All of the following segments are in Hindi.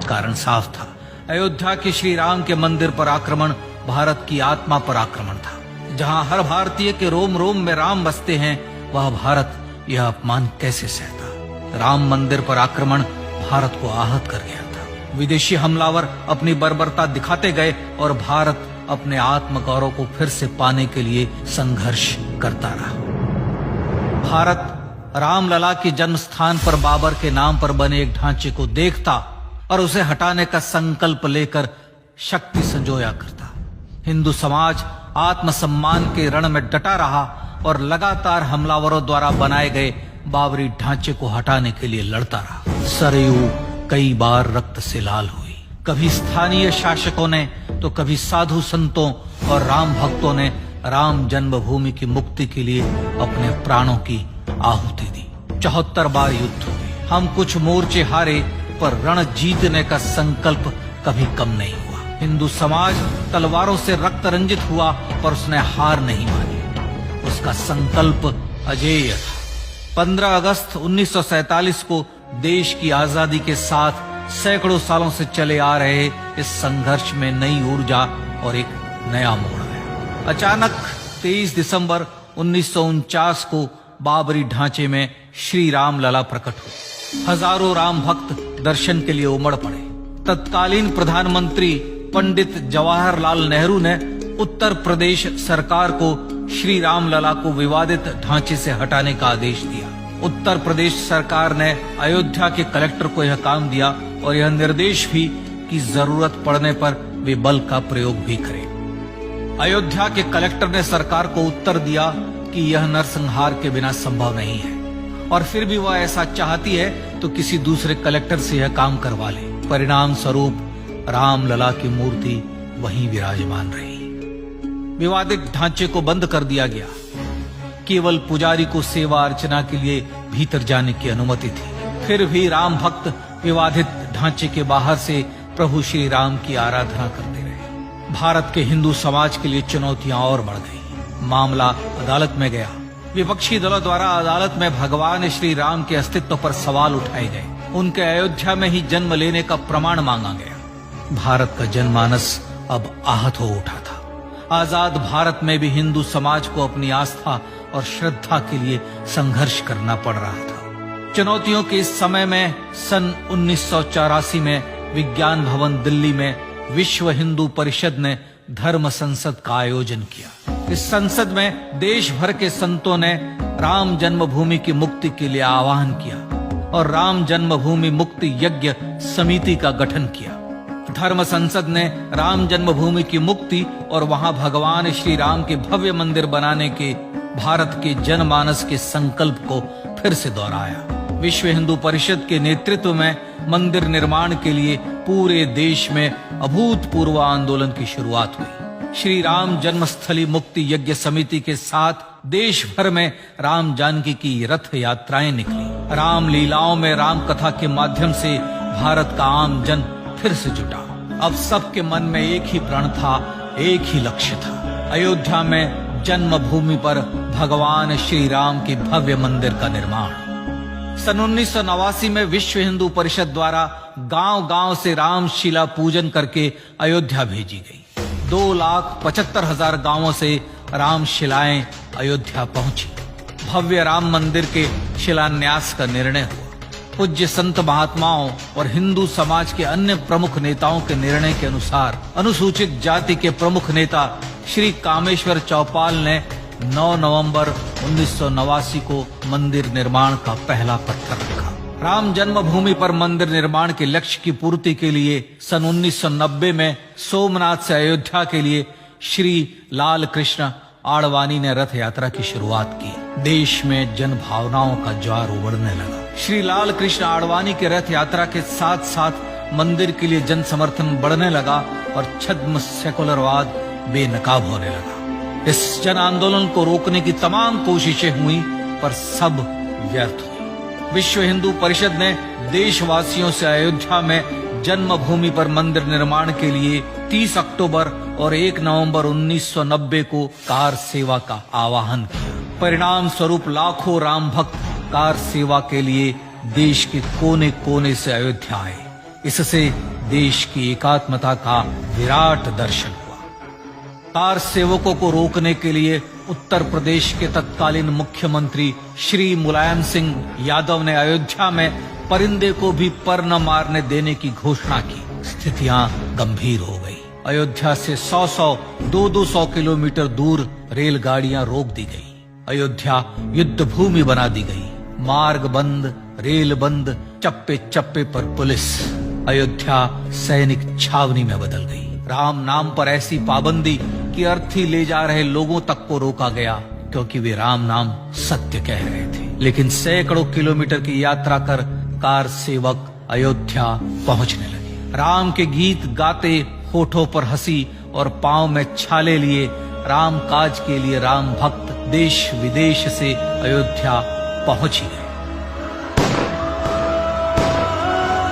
कारण साफ था। अयोध्या के श्री राम के मंदिर पर आक्रमण भारत की आत्मा पर आक्रमण था। जहां हर भारतीय के रोम रोम में राम बसते हैं, वह भारत यह अपमान कैसे सहता। राम मंदिर पर आक्रमण भारत को आहत कर गया था। विदेशी हमलावर अपनी बर्बरता दिखाते गए और भारत अपने आत्मगौरव को फिर से पाने के लिए संघर्ष करता रहा। भारत रामलला के जन्म स्थान पर बाबर के नाम पर बने एक ढांचे को देखता और उसे हटाने का संकल्प लेकर शक्ति संजोया करता। हिंदू समाज आत्मसम्मान के रण में डटा रहा और लगातार हमलावरों द्वारा बनाए गए बाबरी ढांचे को हटाने के लिए लड़ता रहा। सरयू कई बार रक्त से लाल हुई। कभी स्थानीय शासकों ने तो कभी साधु संतों और राम भक्तों ने राम जन्मभूमि की मुक्ति के लिए अपने प्राणों की आहुति दी। 74 बार युद्ध हुए। हम कुछ मोर्चे हारे, पर रण जीतने का संकल्प कभी कम नहीं हुआ। हिंदू समाज तलवारों से रक्त रंजित हुआ, पर उसने हार नहीं मानी। उसका संकल्प अजेय था। 15 अगस्त 1947 को देश की आजादी के साथ सैकड़ों सालों से चले आ रहे इस संघर्ष में नई ऊर्जा और एक नया मोड़ आया। अचानक 23 दिसंबर 1949 को बाबरी ढांचे में श्री राम लला प्रकट हुए। हजारों राम भक्त दर्शन के लिए उमड़ पड़े। तत्कालीन प्रधानमंत्री पंडित जवाहरलाल नेहरू ने उत्तर प्रदेश सरकार को श्री राम लला को विवादित ढांचे से हटाने का आदेश दिया। उत्तर प्रदेश सरकार ने अयोध्या के कलेक्टर को यह काम दिया और यह निर्देश भी कि जरूरत पड़ने पर वे बल का प्रयोग भी करें। अयोध्या के कलेक्टर ने सरकार को उत्तर दिया कि यह नरसंहार के बिना संभव नहीं है, और फिर भी वह ऐसा चाहती है तो किसी दूसरे कलेक्टर से यह काम करवा ले। परिणाम स्वरूप रामलला की मूर्ति वहीं विराजमान रही। विवादित ढांचे को बंद कर दिया गया। केवल पुजारी को सेवा अर्चना के लिए भीतर जाने की अनुमति थी। फिर भी राम भक्त विवादित ढांचे के बाहर से प्रभु श्री राम की आराधना करते रहे। भारत के हिंदू समाज के लिए चुनौतियां और बढ़ गई। मामला अदालत में गया। विपक्षी दलों द्वारा अदालत में भगवान श्री राम के अस्तित्व पर सवाल उठाए गए। उनके अयोध्या में ही जन्म लेने का प्रमाण मांगा गया। भारत का जनमानस अब आहत हो उठा था। आजाद भारत में भी हिंदू समाज को अपनी आस्था और श्रद्धा के लिए संघर्ष करना पड़ रहा था। चुनौतियों के इस समय में सन 1984 में विज्ञान भवन दिल्ली में विश्व हिंदू परिषद ने धर्म संसद का आयोजन किया। इस संसद में देश भर के संतों ने राम जन्मभूमि की मुक्ति के लिए आह्वान किया और राम जन्मभूमि मुक्ति यज्ञ समिति का गठन किया। धर्म संसद ने राम जन्मभूमि की मुक्ति और वहां भगवान श्री राम के भव्य मंदिर बनाने के भारत के जनमानस के संकल्प को फिर से दोहराया। विश्व हिंदू परिषद के नेतृत्व में मंदिर निर्माण के लिए पूरे देश में अभूतपूर्व आंदोलन की शुरुआत हुई। श्री राम जन्मस्थली मुक्ति यज्ञ समिति के साथ देश भर में राम जानकी की रथ यात्राएं निकली। राम लीलाओं में राम कथा के माध्यम से भारत का आम जन फिर से जुटा। अब सबके मन में एक ही प्रण था, एक ही लक्ष्य था। अयोध्या में जन्मभूमि पर भगवान श्री राम के भव्य मंदिर का निर्माण। सन 1989 में विश्व हिंदू परिषद द्वारा गांव-गांव से रामशिला पूजन करके अयोध्या भेजी गई। 2,75,000 गांवों से रामशिलाएं अयोध्या पहुंची। भव्य राम मंदिर के शिलान्यास का निर्णय हुआ। पूज्य संत महात्माओं और हिंदू समाज के अन्य प्रमुख नेताओं के निर्णय के अनुसार अनुसूचित जाति के प्रमुख नेता श्री कामेश्वर चौपाल ने 9 नवंबर 1989 को मंदिर निर्माण का पहला पत्थर रखा। राम जन्मभूमि पर मंदिर निर्माण के लक्ष्य की पूर्ति के लिए सन 1990 में सोमनाथ से अयोध्या के लिए श्री लाल कृष्ण आडवाणी ने रथ यात्रा की शुरुआत की। देश में जन भावनाओं का ज्वार उमड़ने लगा। श्री लाल कृष्ण आडवाणी के रथ यात्रा के साथ साथ मंदिर के लिए जन समर्थन बढ़ने लगा और छद्म सेकुलरवाद बेनकाब होने लगा। इस जन आंदोलन को रोकने की तमाम कोशिशें हुई, पर सब व्यर्थ हुई। विश्व हिंदू परिषद ने देशवासियों से अयोध्या में जन्मभूमि पर मंदिर निर्माण के लिए 30 अक्टूबर और 1 नवंबर 1990 को कार सेवा का आह्वान किया। परिणाम स्वरूप लाखों राम भक्त कार सेवा के लिए देश के कोने कोने से अयोध्या आए। इससे देश की एकात्मता का विराट दर्शन हुआ। कार सेवकों को रोकने के लिए उत्तर प्रदेश के तत्कालीन मुख्यमंत्री श्री मुलायम सिंह यादव ने अयोध्या में परिंदे को भी पर न मारने देने की घोषणा की। स्थितियां गंभीर हो गई। अयोध्या से 200 किलोमीटर दूर रेलगाड़ियां रोक दी गई। अयोध्या युद्ध भूमि बना दी गई। मार्ग बंद, रेल बंद, चप्पे चप्पे पर पुलिस। अयोध्या सैनिक छावनी में बदल गई। राम नाम पर ऐसी पाबंदी कि अर्थी ले जा रहे लोगों तक को रोका गया, क्योंकि वे राम नाम सत्य कह रहे थे। लेकिन सैकड़ों किलोमीटर की यात्रा कर कार सेवक अयोध्या पहुंचने लगे। राम के गीत गाते, होठों पर हंसी और पांव में छाले लिए राम काज के लिए राम भक्त देश विदेश से अयोध्या पहुंच ही गए।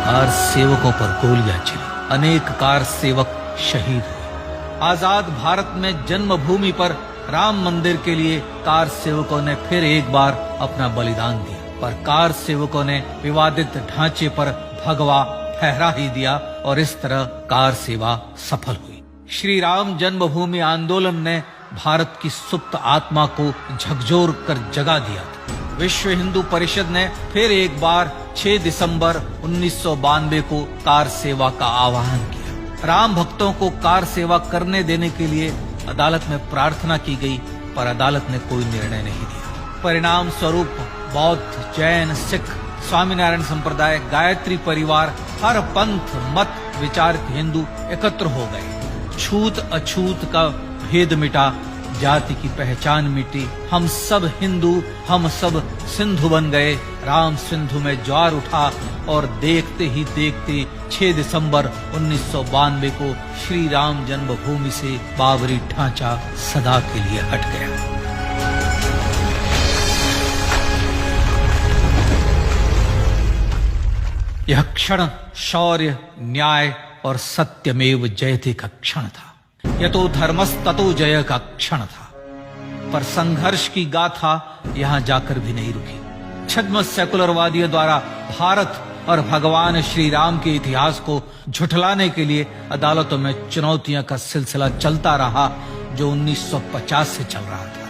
कार सेवकों पर गोलियां चली। अनेक कार सेवक शहीद हुए। आजाद भारत में जन्मभूमि पर राम मंदिर के लिए कार सेवकों ने फिर एक बार अपना बलिदान दिया, पर कार सेवकों ने विवादित ढांचे पर भगवा फहरा ही दिया और इस तरह कार सेवा सफल हुई। श्री राम जन्मभूमि आंदोलन ने भारत की सुप्त आत्मा को झकझोर कर जगा दिया था। विश्व हिंदू परिषद ने फिर एक बार 6 दिसंबर 1992 को कार सेवा का आह्वान किया। राम भक्तों को कार सेवा करने देने के लिए अदालत में प्रार्थना की गई, पर अदालत ने कोई निर्णय नहीं दिया। परिणाम स्वरूप बौद्ध, जैन, सिख, स्वामीनारायण संप्रदाय, गायत्री परिवार, हर पंथ मत विचार के हिंदू एकत्र हो गए। छूत अछूत का भेद मिटा, जाति की पहचान मिटी। हम सब हिंदू, हम सब सिंधु बन गए। राम सिंधु में ज्वार उठा और देखते ही देखते 6 दिसंबर 1992 को श्री राम जन्मभूमि से बाबरी ढांचा सदा के लिए हट गया। यह क्षण शौर्य, न्याय और सत्यमेव जयते का क्षण था। यह तो धर्मस्ततो जय का क्षण था। पर संघर्ष की गाथा यहां जाकर भी नहीं रुकी। छद्म सेकुलरवादियों द्वारा भारत और भगवान श्री राम के इतिहास को झुठलाने के लिए अदालतों में चुनौतियों का सिलसिला चलता रहा, जो 1950 से चल रहा था।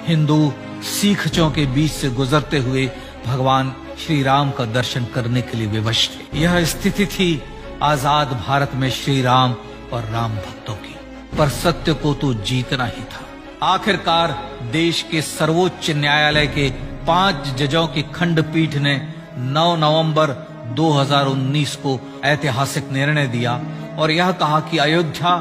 हिंदू सिखों के बीच से गुजरते हुए भगवान श्री राम का दर्शन करने के लिए विवश थे। यह स्थिति थी आजाद भारत में श्री राम और राम भक्तों की। पर सत्य को तो जीतना ही था। आखिरकार देश के सर्वोच्च न्यायालय के 5 जजों की खंडपीठ ने 9 नवंबर 2019 को ऐतिहासिक निर्णय दिया और यह कहा कि अयोध्या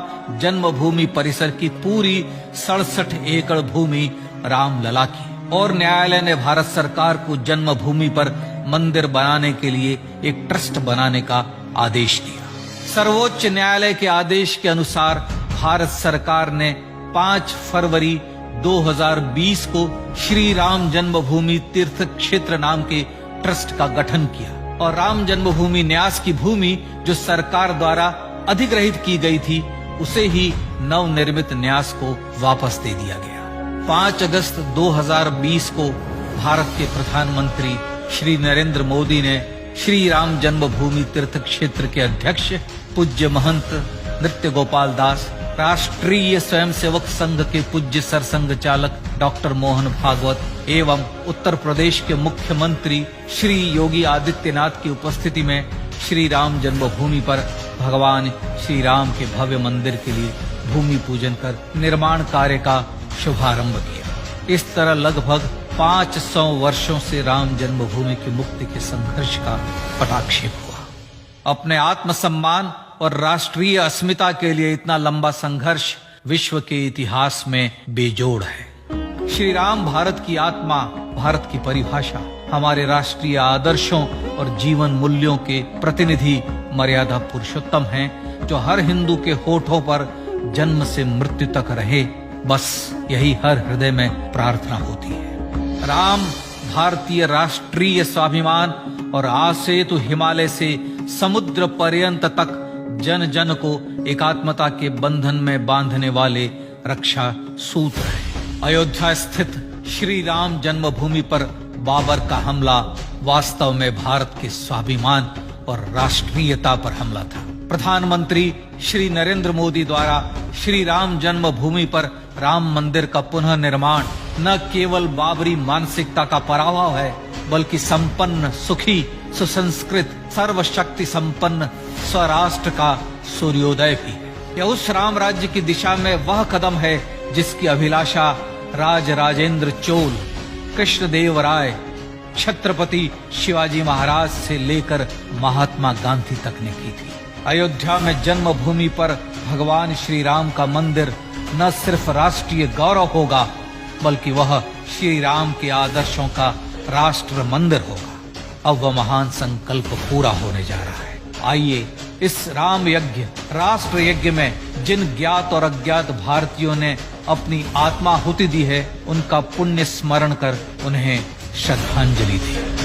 जन्मभूमि परिसर की पूरी 67 एकड़ भूमि रामलला की, और न्यायालय ने भारत सरकार को जन्मभूमि पर मंदिर बनाने के लिए एक ट्रस्ट बनाने का आदेश दिया। सर्वोच्च न्यायालय के आदेश के अनुसार भारत सरकार ने 5 फरवरी 2020 को श्री राम जन्मभूमि तीर्थ क्षेत्र नाम के ट्रस्ट का गठन किया और राम जन्मभूमि न्यास की भूमि जो सरकार द्वारा अधिग्रहित की गई थी, उसे ही नवनिर्मित न्यास को वापस दे दिया गया। 5 अगस्त 2020 को भारत के प्रधानमंत्री श्री नरेंद्र मोदी ने श्री राम जन्मभूमि तीर्थ क्षेत्र के अध्यक्ष पूज्य महंत नृत्य गोपाल दास, राष्ट्रीय स्वयंसेवक संघ के पूज्य सरसंघ चालक डॉक्टर मोहन भागवत एवं उत्तर प्रदेश के मुख्यमंत्री श्री योगी आदित्यनाथ की उपस्थिति में श्री राम जन्मभूमि पर भगवान श्री राम के भव्य मंदिर के लिए भूमि पूजन कर निर्माण कार्य का शुभारंभ किया। इस तरह लगभग 500 वर्षों से राम जन्मभूमि की मुक्ति के संघर्ष का पटाक्षेप हुआ। अपने आत्मसम्मान और राष्ट्रीय अस्मिता के लिए इतना लंबा संघर्ष विश्व के इतिहास में बेजोड़ है। श्री राम भारत की आत्मा, भारत की परिभाषा, हमारे राष्ट्रीय आदर्शों और जीवन मूल्यों के प्रतिनिधि मर्यादा पुरुषोत्तम हैं, जो हर हिंदू के होठों पर जन्म से मृत्यु तक रहे। बस यही हर हृदय में प्रार्थना होती है। राम भारतीय राष्ट्रीय स्वाभिमान और आसेतु हिमालय से समुद्र पर्यंत तक जन जन को एकात्मता के बंधन में बांधने वाले रक्षा सूत्र है। अयोध्या स्थित श्री राम जन्मभूमि पर बाबर का हमला वास्तव में भारत के स्वाभिमान और राष्ट्रीयता पर हमला था। प्रधानमंत्री श्री नरेंद्र मोदी द्वारा श्री राम जन्मभूमि पर राम मंदिर का पुनः निर्माण न केवल बाबरी मानसिकता का पराभव है, बल्कि संपन्न, सुखी, सुसंस्कृत, सर्वशक्ति संपन्न स्वराष्ट्र का सूर्योदय भी है। यह उस राम राज्य की दिशा में वह कदम है जिसकी अभिलाषा राजराजेंद्र चोल, कृष्णदेव राय, छत्रपति शिवाजी महाराज से लेकर महात्मा गांधी तक ने की थी। अयोध्या में जन्मभूमि पर भगवान श्री राम का मंदिर न सिर्फ राष्ट्रीय गौरव होगा, बल्कि वह श्री राम के आदर्शों का राष्ट्र मंदिर होगा। अब वह महान संकल्प पूरा होने जा रहा है। आइए इस राम यज्ञ, राष्ट्र यज्ञ में जिन ज्ञात और अज्ञात भारतीयों ने अपनी आत्माहुति दी है, उनका पुण्य स्मरण कर उन्हें श्रद्धांजलि दी।